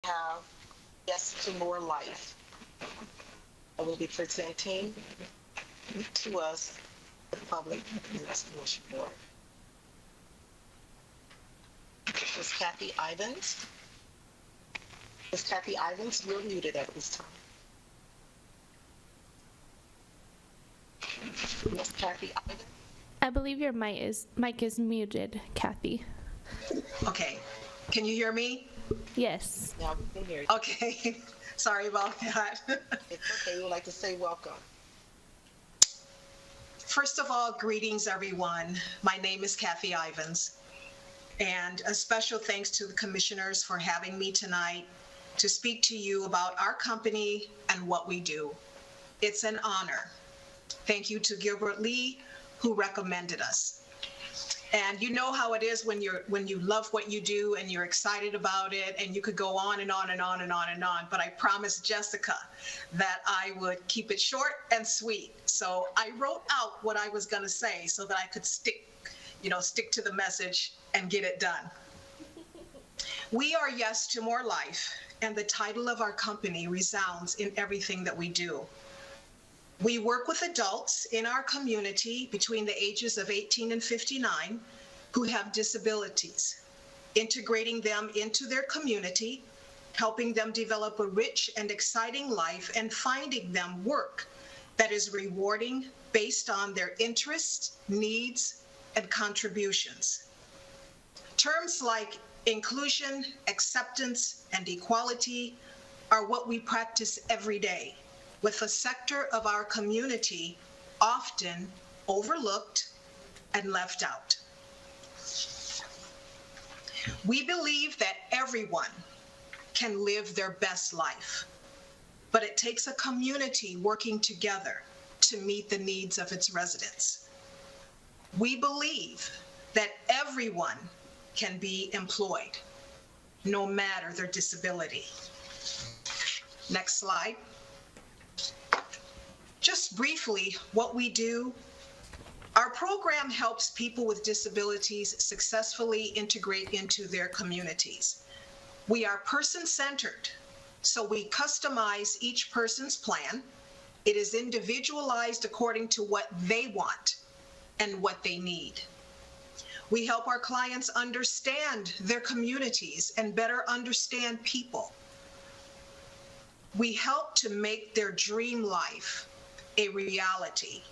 have Yes to More Life. I will be presenting to us the Public Worship Board. Ms. Kathy Ivins. Ms. Kathy Ivins, you're muted at this time. Ms. Kathy Ivins. I believe your mic is muted, Kathy. Okay. Can you hear me? Yes. Now we can hear you. Okay. Sorry about that. It's okay. We would like to say welcome. First of all, greetings, everyone. My name is Kathy Ivins, and a special thanks to the commissioners for having me tonight to speak to you about our company and what we do. It's an honor. Thank you to Gilbert Lee, who recommended us. And you know how it is when you love what you do and you're excited about it, and you could go on and on and on and on and on. But I promised Jessica that I would keep it short and sweet. So I wrote out what I was going to say so that I could stick to the message and get it done. We are Yes to More Life, and the title of our company resounds in everything that we do. We work with adults in our community between the ages of 18 and 59 who have disabilities, integrating them into their community, helping them develop a rich and exciting life, and finding them work that is rewarding based on their interests, needs, and contributions. Terms like inclusion, acceptance, and equality are what we practice every day, with a sector of our community often overlooked and left out. We believe that everyone can live their best life, but it takes a community working together to meet the needs of its residents. We believe that everyone can be employed, no matter their disability. Next slide. Just briefly, what we do, our program helps people with disabilities successfully integrate into their communities. We are person-centered, so we customize each person's plan. It is individualized according to what they want and what they need. We help our clients understand their communities and better understand people. We help to make their dream life a reality.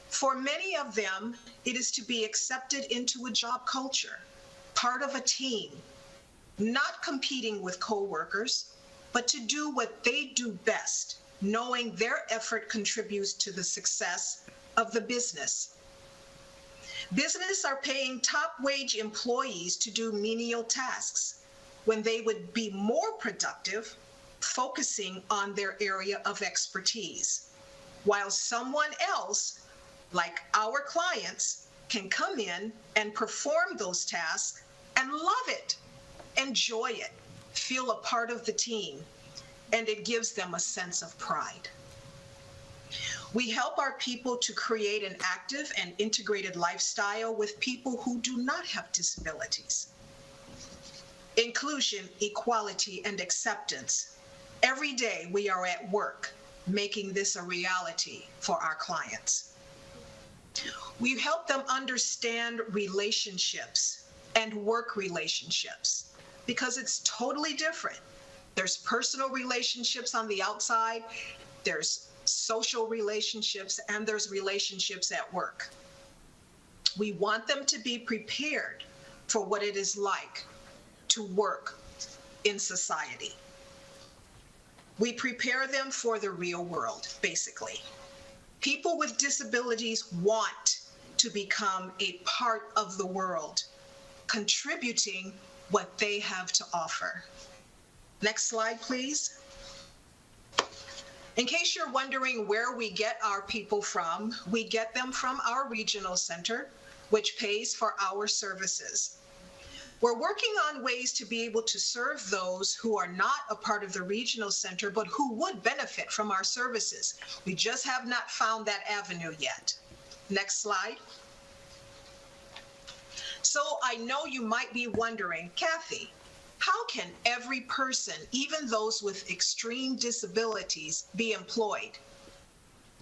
For many of them, it is to be accepted into a job culture, part of a team, not competing with coworkers, but to do what they do best, knowing their effort contributes to the success of the business. Businesses are paying top wage employees to do menial tasks when they would be more productive focusing on their area of expertise, while someone else, like our clients, can come in and perform those tasks and love it, enjoy it, feel a part of the team, and it gives them a sense of pride. We help our people to create an active and integrated lifestyle with people who do not have disabilities. Inclusion, equality, and acceptance. Every day we are at work making this a reality for our clients. We help them understand relationships and work relationships because it's totally different. There's personal relationships on the outside, there's social relationships, and there's relationships at work. We want them to be prepared for what it is like to work in society. We prepare them for the real world, basically. People with disabilities want to become a part of the world, contributing what they have to offer. Next slide, please. In case you're wondering where we get our people from, we get them from our regional center, which pays for our services. We're working on ways to be able to serve those who are not a part of the regional center, but who would benefit from our services. We just have not found that avenue yet. Next slide. So I know you might be wondering, Kathy, How can every person, even those with extreme disabilities, be employed?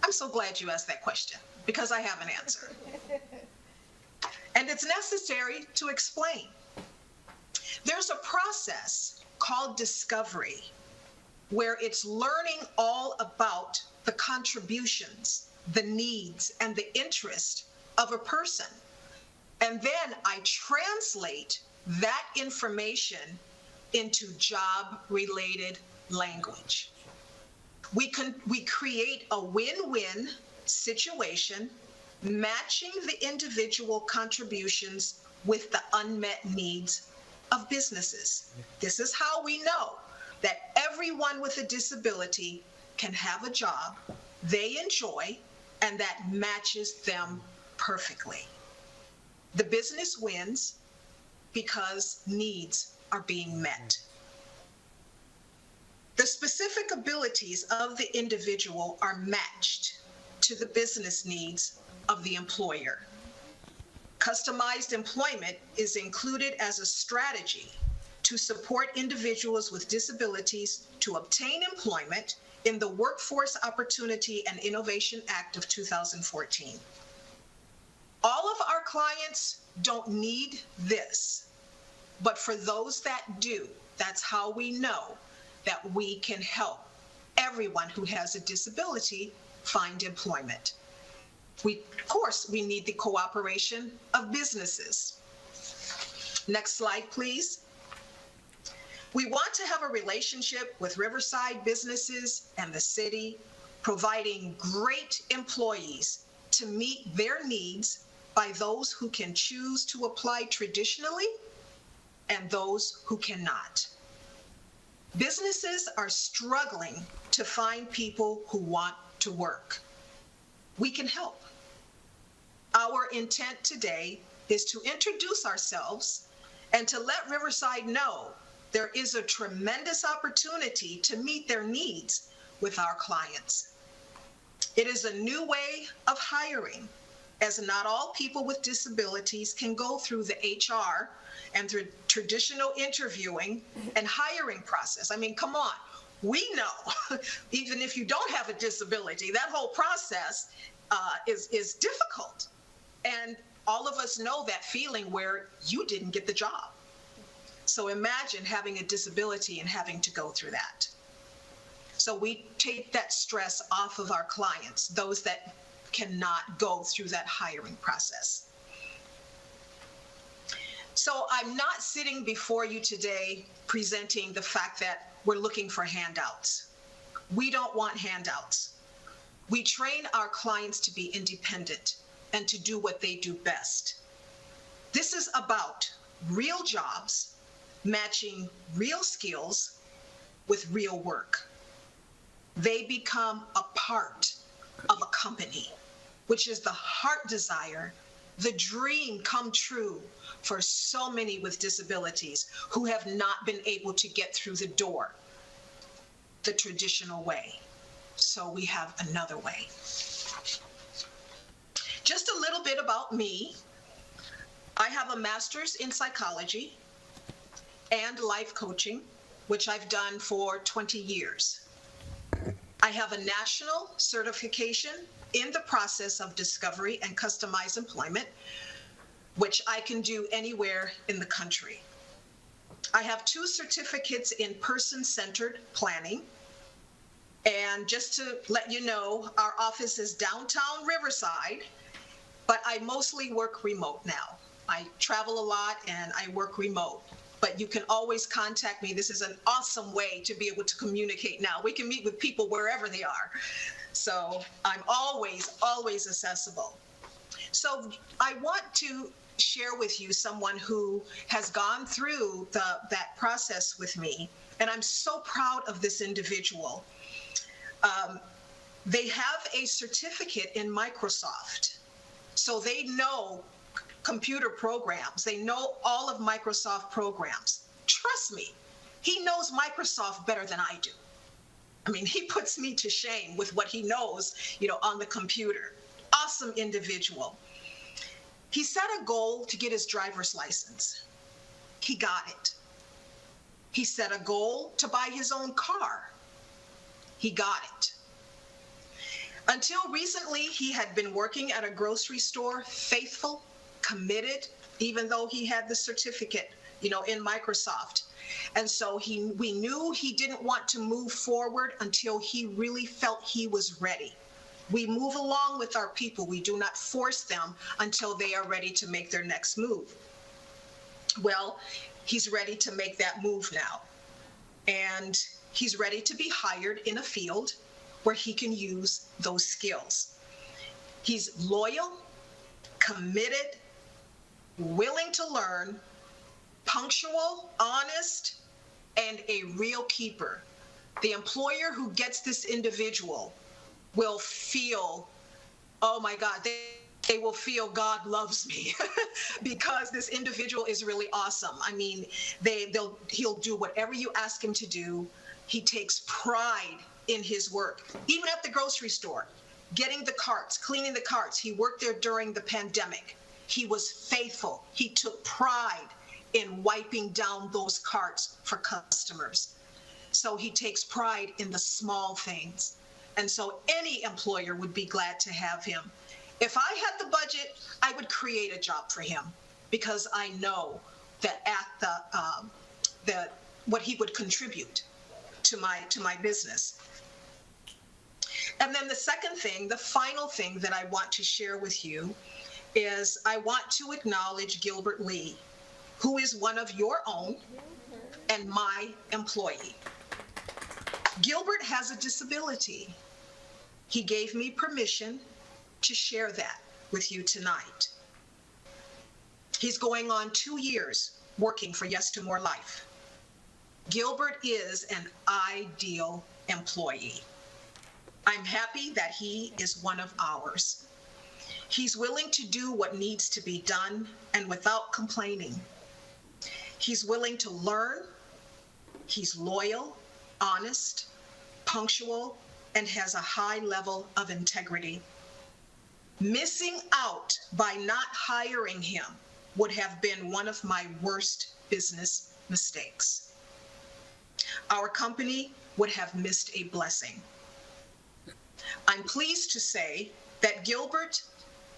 I'm so glad you asked that question because I have an answer. And it's necessary to explain. There's a process called discovery where it's learning all about the contributions, the needs, and the interest of a person. And then I translate that information into job-related language. We create a win-win situation, matching the individual contributions with the unmet needs of businesses. This is how we know that everyone with a disability can have a job they enjoy and that matches them perfectly. The business wins because needs are being met. The specific abilities of the individual are matched to the business needs of the employer. Customized employment is included as a strategy to support individuals with disabilities to obtain employment in the Workforce Opportunity and Innovation Act of 2014. All of our clients don't need this, but for those that do, that's how we know that we can help everyone who has a disability find employment. Of course, we need the cooperation of businesses. Next slide, please. We want to have a relationship with Riverside businesses and the city, providing great employees to meet their needs by those who can choose to apply traditionally and those who cannot. Businesses are struggling to find people who want to work. We can help. Our intent today is to introduce ourselves and to let Riverside know there is a tremendous opportunity to meet their needs with our clients. It is a new way of hiring, as not all people with disabilities can go through the HR and through traditional interviewing and hiring process. I mean, come on, we know, even if you don't have a disability, that whole process is difficult. And all of us know that feeling where you didn't get the job. So imagine having a disability and having to go through that. So we take that stress off of our clients, those that cannot go through that hiring process. So I'm not sitting before you today presenting the fact that we're looking for handouts. We don't want handouts. We train our clients to be independent and to do what they do best. This is about real jobs, matching real skills with real work. They become a part of a company, which is the heart desire, the dream come true for so many with disabilities who have not been able to get through the door the traditional way. So we have another way. Just a little bit about me. I have a master's in psychology and life coaching, which I've done for 20 years. I have a national certification in the process of discovery and customized employment, which I can do anywhere in the country. I have 2 certificates in person-centered planning. And just to let you know, our office is downtown Riverside, but I mostly work remote now. I travel a lot and I work remote, but you can always contact me. This is an awesome way to be able to communicate now. We can meet with people wherever they are. So I'm always accessible. So I want to share with you someone who has gone through that process with me, and I'm so proud of this individual. They have a certificate in Microsoft, so they know computer programs. They know all of Microsoft programs. Trust me, he knows Microsoft better than I do. I mean, he puts me to shame with what he knows, on the computer. Awesome individual. He set a goal to get his driver's license. He got it. He set a goal to buy his own car. He got it. Until recently, he had been working at a grocery store, faithful, committed, even though he had the certificate, in Microsoft. And so we knew he didn't want to move forward until he really felt he was ready. We move along with our people. We do not force them until they are ready to make their next move. Well, he's ready to make that move now. And he's ready to be hired in a field where he can use those skills. He's loyal, committed, willing to learn, punctual, honest, and a real keeper. The employer who gets this individual will feel, oh my God, they will feel God loves me because this individual is really awesome. I mean, he'll do whatever you ask him to do. He takes pride in his work, even at the grocery store, getting the carts, cleaning the carts. He worked there during the pandemic. He was faithful. He took pride in wiping down those carts for customers. So he takes pride in the small things. And so any employer would be glad to have him. If I had the budget, I would create a job for him because I know that at what he would contribute to my business. And then the second thing, the final thing that I want to share with you is I want to acknowledge Gilbert Lee, who is one of your own and my employee. Gilbert has a disability. He gave me permission to share that with you tonight. He's going on 2 years working for Yes to More Life. Gilbert is an ideal employee. I'm happy that he is one of ours. He's willing to do what needs to be done and without complaining. He's willing to learn. He's loyal, honest, punctual, and has a high level of integrity. Missing out by not hiring him would have been one of my worst business mistakes. Our company would have missed a blessing. I'm pleased to say that Gilbert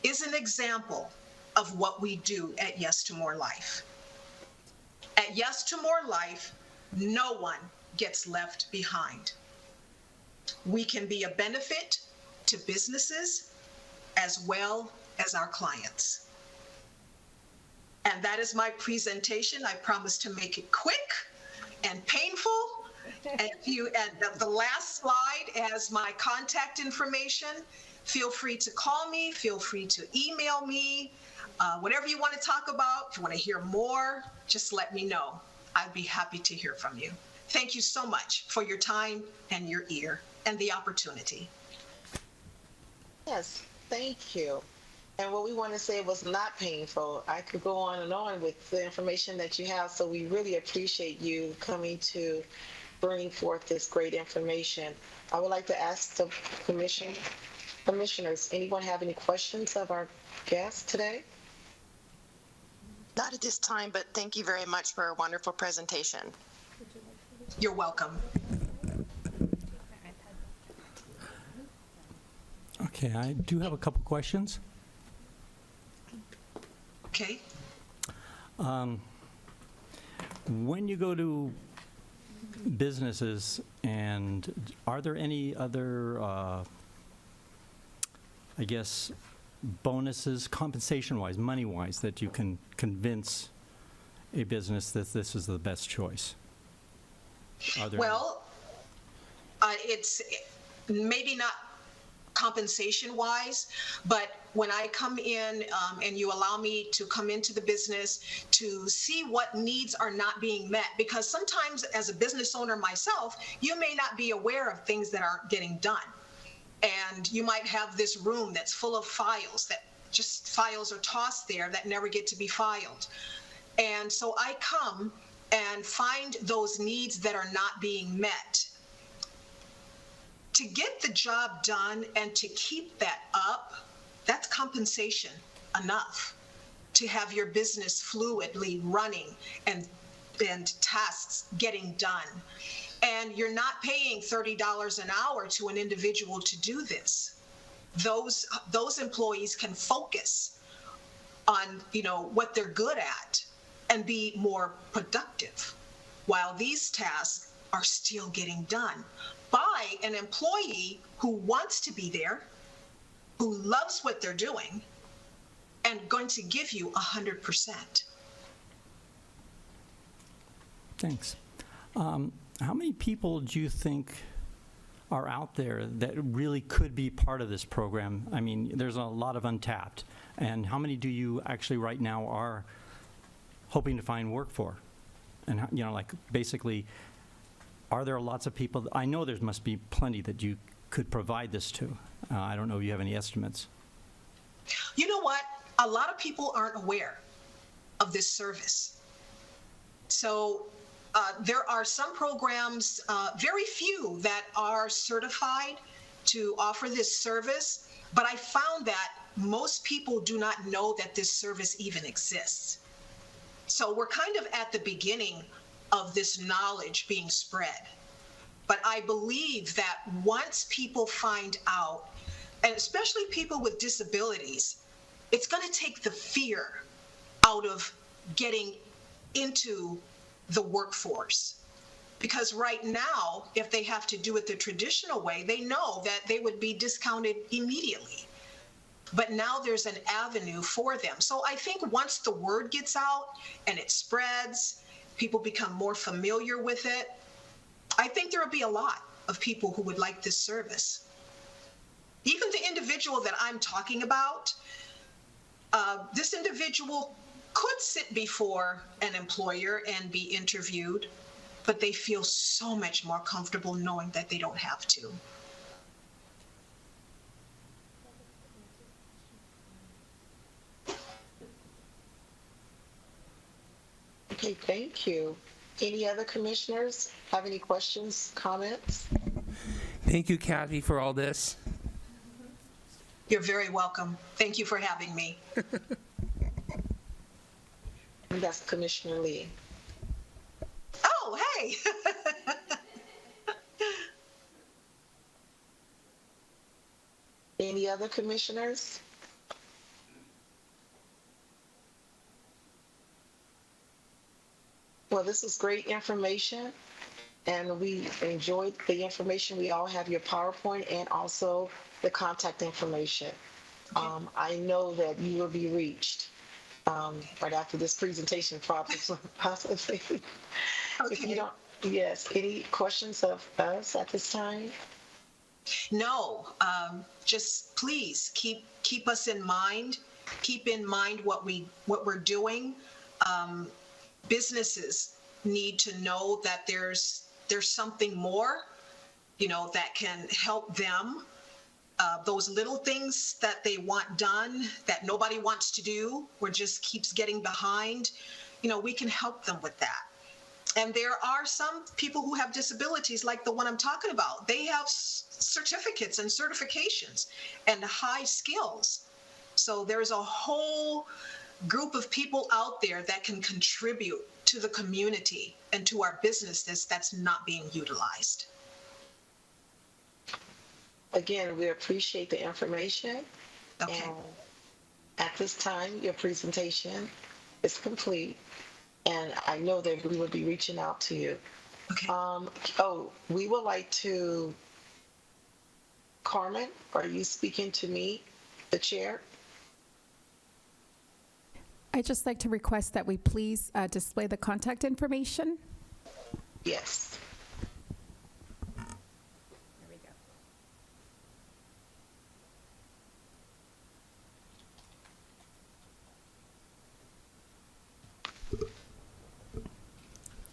is an example of what we do at Yes to More Life. At Yes to More Life, no one gets left behind. We can be a benefit to businesses as well as our clients. And that is my presentation. I promise to make it quick and painful. And the last slide has my contact information. Feel free to call me, feel free to email me, whatever you want to talk about. If you want to hear more, just let me know. I'd be happy to hear from you. Thank you so much for your time and your ear and the opportunity. Yes, thank you. And what we want to say was not painful. I could go on and on with the information that you have, so we really appreciate you coming to bring forth this great information. I would like to ask the commissioners, anyone have any questions of our guests today? Not at this time, but thank you very much for a wonderful presentation. You're welcome. Okay, I do have a couple questions. Okay. When you go to businesses, and are there any other, I guess, bonuses, compensation-wise, money-wise, that you can convince a business that this is the best choice? Well, it's maybe not compensation-wise, but when I come in and you allow me to come into the business to see what needs are not being met, because sometimes as a business owner myself, you may not be aware of things that aren't getting done. And you might have this room that's full of files that just files are tossed there that never get to be filed. And so I come and find those needs that are not being met. To get the job done and to keep that up, that's compensation enough to have your business fluidly running and and tasks getting done. And you're not paying $30 an hour to an individual to do this. Those employees can focus on, what they're good at and be more productive, while these tasks are still getting done by an employee who wants to be there, who loves what they're doing, and going to give you 100%. Thanks. How many people do you think are out there that really could be part of this program? I mean, there's a lot of untapped. And how many do you actually right now are hoping to find work for? And, basically, are there lots of people? I know there must be plenty that you could provide this to. I don't know if you have any estimates. You know what? A lot of people aren't aware of this service. So there are some programs, very few, that are certified to offer this service, but I found that most people do not know that this service even exists. So we're kind of at the beginning of this knowledge being spread. But I believe that once people find out, and especially people with disabilities, it's going to take the fear out of getting into the workforce. Because right now, if they have to do it the traditional way, they know that they would be discounted immediately. But now there's an avenue for them. So I think once the word gets out and it spreads, people become more familiar with it, I think there will be a lot of people who would like this service. Even the individual that I'm talking about, this individual could sit before an employer and be interviewed, but they feel so much more comfortable knowing that they don't have to. Okay, thank you. Any other commissioners have any questions, comments? Thank you, Kathy, for all this. You're very welcome. Thank you for having me. And that's Commissioner Lee. Oh, hey. Any other commissioners? Well, this is great information, and we enjoyed the information. We all have your PowerPoint and also the contact information. I know that you will be reached right after this presentation, possibly. If you don't, yes, any questions of us at this time? No, just please keep us in mind. Keep in mind what we're doing. Businesses need to know that there's something more, that can help them. Those little things that they want done that nobody wants to do or just keeps getting behind, we can help them with that. And there are some people who have disabilities like the one I'm talking about. They have certificates and certifications and high skills. So there's a whole group of people out there that can contribute to the community and to our businesses that's not being utilized. Again, we appreciate the information. Okay. And at this time, your presentation is complete, and I know that we will be reaching out to you. Okay. We would like to, Carmen, are you speaking to me, the chair? I'd just like to request that we please display the contact information. Yes. There we go.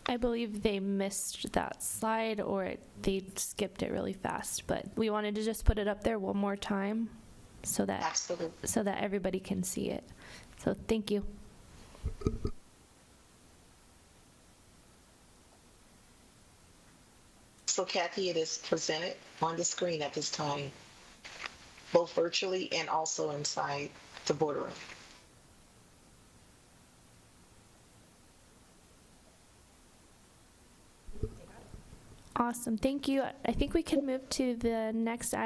I believe they missed that slide or they skipped it really fast, but we wanted to just put it up there one more time so that Absolutely. so that everybody can see it. So thank you. So Kathy, it is presented on the screen at this time, both virtually and also inside the boardroom. 'Room. Awesome. Thank you. I think we can move to the next item.